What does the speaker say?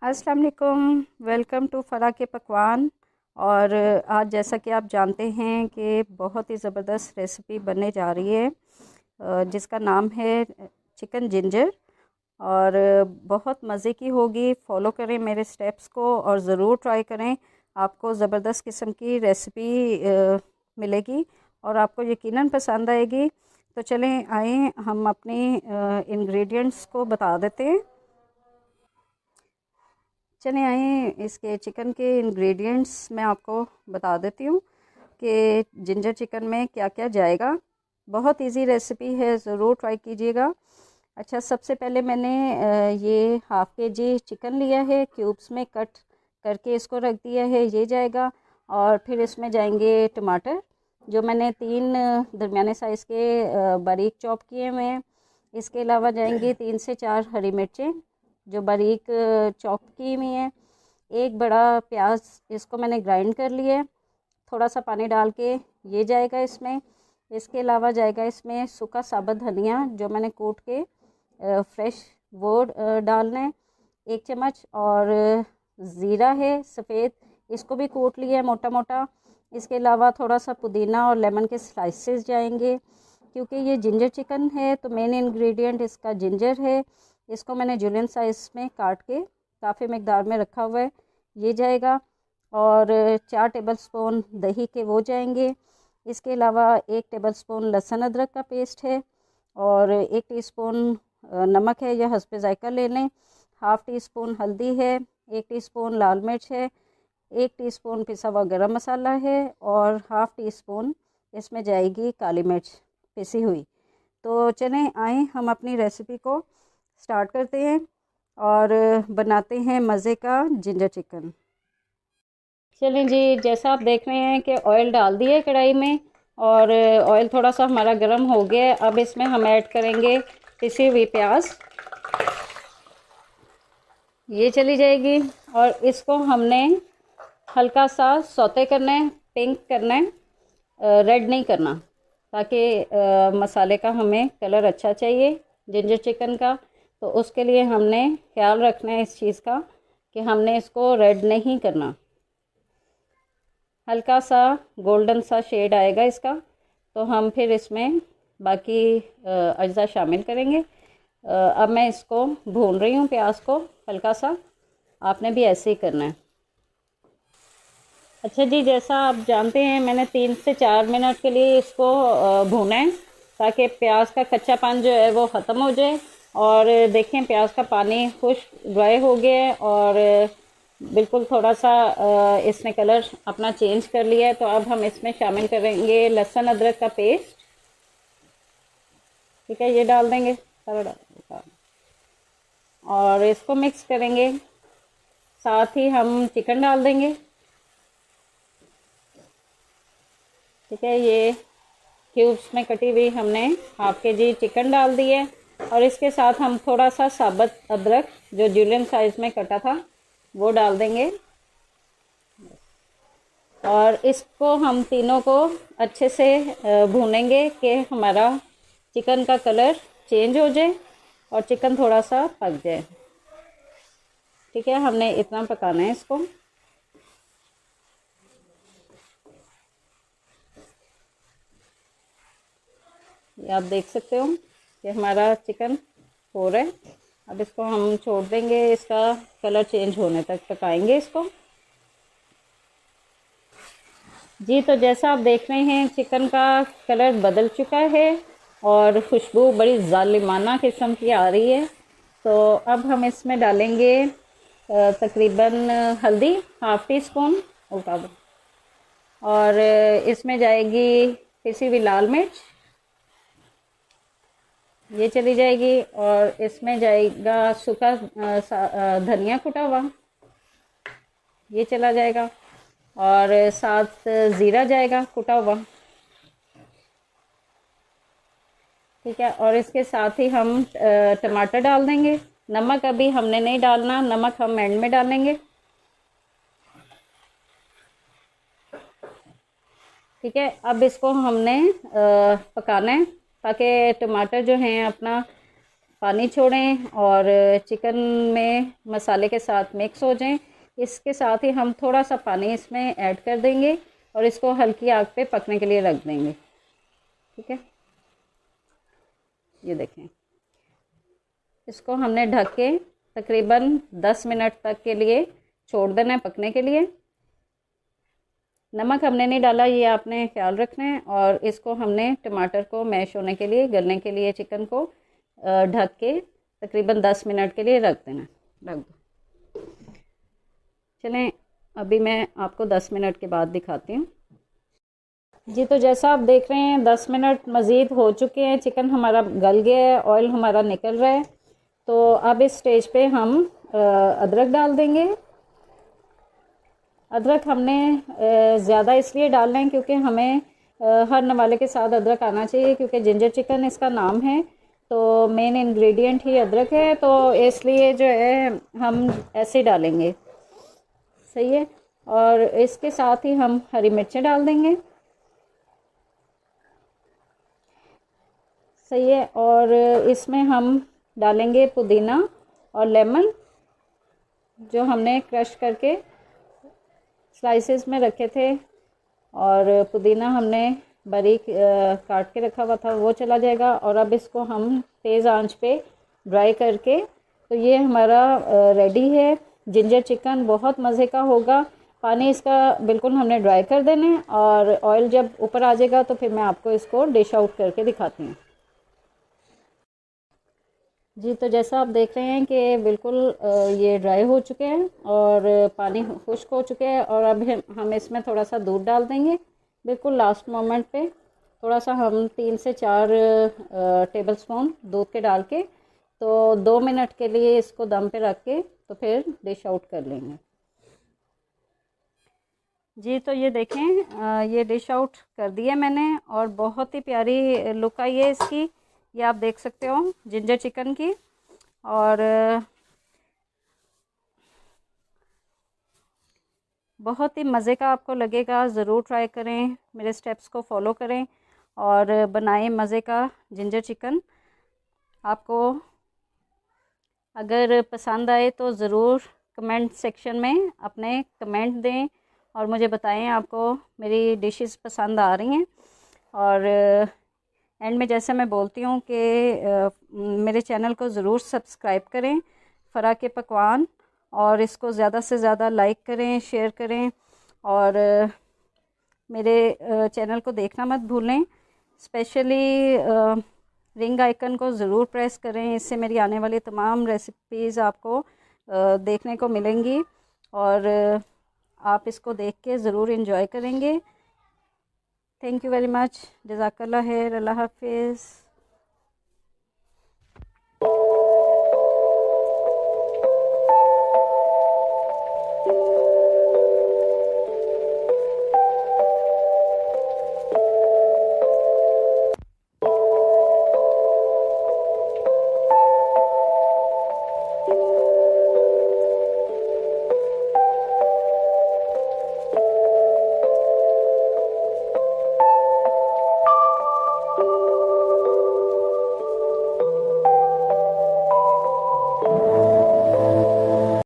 अस्सलाम वालेकुम। Welcome to फ़रा के पकवान। और आज जैसा कि आप जानते हैं कि बहुत ही ज़बरदस्त रेसिपी बनने जा रही है, जिसका नाम है चिकन जिंजर। और बहुत मज़े की होगी। फॉलो करें मेरे स्टेप्स को और ज़रूर ट्राई करें। आपको ज़बरदस्त किस्म की रेसिपी मिलेगी और आपको यकीनन पसंद आएगी। तो चलें आएँ हम अपनी इंग्रेडिएंट्स को बता देते हैं। चले आए इसके चिकन के इंग्रेडिएंट्स मैं आपको बता देती हूँ कि जिंजर चिकन में क्या क्या जाएगा। बहुत इजी रेसिपी है, ज़रूर ट्राई कीजिएगा। अच्छा, सबसे पहले मैंने ये हाफ़ के जी चिकन लिया है, क्यूब्स में कट करके इसको रख दिया है, ये जाएगा। और फिर इसमें जाएंगे टमाटर, जो मैंने 3 दरमियाने साइज़ के बारीक चॉप किए हुए हैं। इसके अलावा जाएंगी 3 से 4 हरी मिर्चें जो बारीक चॉप की हुई हैं। एक बड़ा प्याज, इसको मैंने ग्राइंड कर लिया है, थोड़ा सा पानी डाल के, ये जाएगा इसमें। इसके अलावा जाएगा इसमें सूखा साबुत धनिया जो मैंने कूट के फ्रेश, वो डालना है 1 चम्मच। और ज़ीरा है सफ़ेद, इसको भी कूट लिया है मोटा मोटा। इसके अलावा थोड़ा सा पुदीना और लेमन के स्लाइसेस जाएंगे, क्योंकि ये जिंजर चिकन है तो मेन इंग्रेडिएंट इसका जिंजर है। इसको मैंने जुलियन साइज़ में काट के काफ़ी मकदार में रखा हुआ है, ये जाएगा। और 4 टेबलस्पून दही के वो जाएंगे। इसके अलावा 1 टेबलस्पून लहसुन अदरक का पेस्ट है और 1 टीस्पून नमक है, या हस्बे ज़ायका ले लें। हाफ़ टी स्पून हल्दी है, 1 टीस्पून लाल मिर्च है, 1 टीस्पून पिसा हुआ गरम मसाला है और हाफ़ टी स्पून इसमें जाएगी काली मिर्च पिसी हुई। तो चलें आएँ हम अपनी रेसिपी को स्टार्ट करते हैं और बनाते हैं मज़े का जिंजर चिकन। चलें जी, जैसा आप देख रहे हैं कि ऑयल डाल दिए कढ़ाई में और ऑयल थोड़ा सा हमारा गर्म हो गया है। अब इसमें हम ऐड करेंगे पिसी हुई प्याज, ये चली जाएगी। और इसको हमने हल्का सा सौते करना है, पिंक करना है, रेड नहीं करना, ताकि मसाले का हमें कलर अच्छा चाहिए जिंजर चिकन का। तो उसके लिए हमने ख्याल रखना है इस चीज़ का कि हमने इसको रेड नहीं करना। हल्का सा गोल्डन सा शेड आएगा इसका, तो हम फिर इसमें बाकी अज्जा शामिल करेंगे। अब मैं इसको भून रही हूँ प्याज को हल्का सा, आपने भी ऐसे ही करना है। अच्छा जी, जैसा आप जानते हैं मैंने 3 से 4 मिनट के लिए इसको भूना है, ताकि प्याज का कच्चापन जो है वो ख़त्म हो जाए। और देखें प्याज का पानी खुश्क ड्राई हो गया है और बिल्कुल थोड़ा सा इसने कलर अपना चेंज कर लिया है। तो अब हम इसमें शामिल करेंगे लहसुन अदरक का पेस्ट। ठीक है, ये डाल देंगे सारा और इसको मिक्स करेंगे। साथ ही हम चिकन डाल देंगे। ठीक है, ये क्यूब्स में कटी हुई हमने हाफ़ के जी चिकन डाल दी है और इसके साथ हम थोड़ा सा साबुत अदरक जो जुलियन साइज़ में कटा था वो डाल देंगे। और इसको हम तीनों को अच्छे से भूनेंगे कि हमारा चिकन का कलर चेंज हो जाए और चिकन थोड़ा सा पक जाए। ठीक है, हमने इतना पकाना है इसको। ये आप देख सकते हो कि हमारा चिकन हो रहा है। अब इसको हम छोड़ देंगे, इसका कलर चेंज होने तक पकाएंगे इसको। जी, तो जैसा आप देख रहे हैं चिकन का कलर बदल चुका है और खुशबू बड़ी ज़ालिमाना किस्म की आ रही है। तो अब हम इसमें डालेंगे तकरीबन हल्दी हाफ़ टी स्पून और इसमें जाएगी पिसी हुई लाल मिर्च, ये चली जाएगी। और इसमें जाएगा सूखा धनिया कुटा हुआ, ये चला जाएगा। और साथ ज़ीरा जाएगा कुटा हुआ। ठीक है, और इसके साथ ही हम टमाटर डाल देंगे। नमक अभी हमने नहीं डालना, नमक हम एंड में डालेंगे। ठीक है, अब इसको हमने पकाना है ताकि टमाटर जो हैं अपना पानी छोड़ें और चिकन में मसाले के साथ मिक्स हो जाएं। इसके साथ ही हम थोड़ा सा पानी इसमें ऐड कर देंगे और इसको हल्की आग पे पकने के लिए रख देंगे। ठीक है, ये देखें, इसको हमने ढक के तकरीबन 10 मिनट तक के लिए छोड़ देना है पकने के लिए। नमक हमने नहीं डाला, ये आपने ख्याल रखना है। और इसको हमने टमाटर को मैश होने के लिए, गलने के लिए चिकन को ढक के तकरीबन 10 मिनट के लिए रख देना, रख दो। चलें, अभी मैं आपको 10 मिनट के बाद दिखाती हूँ। जी, तो जैसा आप देख रहे हैं 10 मिनट मज़ीद हो चुके हैं, चिकन हमारा गल गया है, ऑयल हमारा निकल रहा है। तो अब इस स्टेज पे हम अदरक डाल देंगे। अदरक हमने ज़्यादा इसलिए डालना है क्योंकि हमें हर नवाले के साथ अदरक आना चाहिए, क्योंकि जिंजर चिकन इसका नाम है, तो मेन इंग्रेडिएंट ही अदरक है, तो इसलिए जो है हम ऐसे डालेंगे। सही है। और इसके साथ ही हम हरी मिर्चें डाल देंगे। सही है। और इसमें हम डालेंगे पुदीना और लेमन, जो हमने क्रश करके स्लाइसेस में रखे थे, और पुदीना हमने बारीक काट के रखा हुआ था, वो चला जाएगा। और अब इसको हम तेज़ आंच पे ड्राई करके, तो ये हमारा रेडी है जिंजर चिकन। बहुत मज़े का होगा। पानी इसका बिल्कुल हमने ड्राई कर देना है, और ऑयल जब ऊपर आ जाएगा तो फिर मैं आपको इसको डिश आउट करके दिखाती हूँ। जी, तो जैसा आप देख रहे हैं कि बिल्कुल ये ड्राई हो चुके हैं और पानी खुश्क हो चुके हैं। और अब हम इसमें थोड़ा सा दूध डाल देंगे बिल्कुल लास्ट मोमेंट पे। थोड़ा सा हम 3 से 4 टेबलस्पून दूध के डाल के, तो 2 मिनट के लिए इसको दम पे रख के तो फिर डिश आउट कर लेंगे। जी, तो ये देखें, ये डिश आउट कर दिया मैंने, और बहुत ही प्यारी लुक आई है इसकी। ये आप देख सकते हो जिंजर चिकन की। और बहुत ही मज़े का आपको लगेगा। ज़रूर ट्राई करें, मेरे स्टेप्स को फॉलो करें और बनाएं मज़े का जिंजर चिकन। आपको अगर पसंद आए तो ज़रूर कमेंट सेक्शन में अपने कमेंट दें और मुझे बताएं आपको मेरी डिशेस पसंद आ रही हैं। और एंड में जैसे मैं बोलती हूँ कि मेरे चैनल को ज़रूर सब्सक्राइब करें, फ़रा के पकवान, और इसको ज़्यादा से ज़्यादा लाइक करें, शेयर करें, और मेरे चैनल को देखना मत भूलें। स्पेशली रिंग आइकन को ज़रूर प्रेस करें, इससे मेरी आने वाली तमाम रेसिपीज़ आपको देखने को मिलेंगी, और आप इसको देख के ज़रूर एंजॉय करेंगे। Thank you very much. जज़ाकल्लाह खैर। अल्लाह हाफिज़।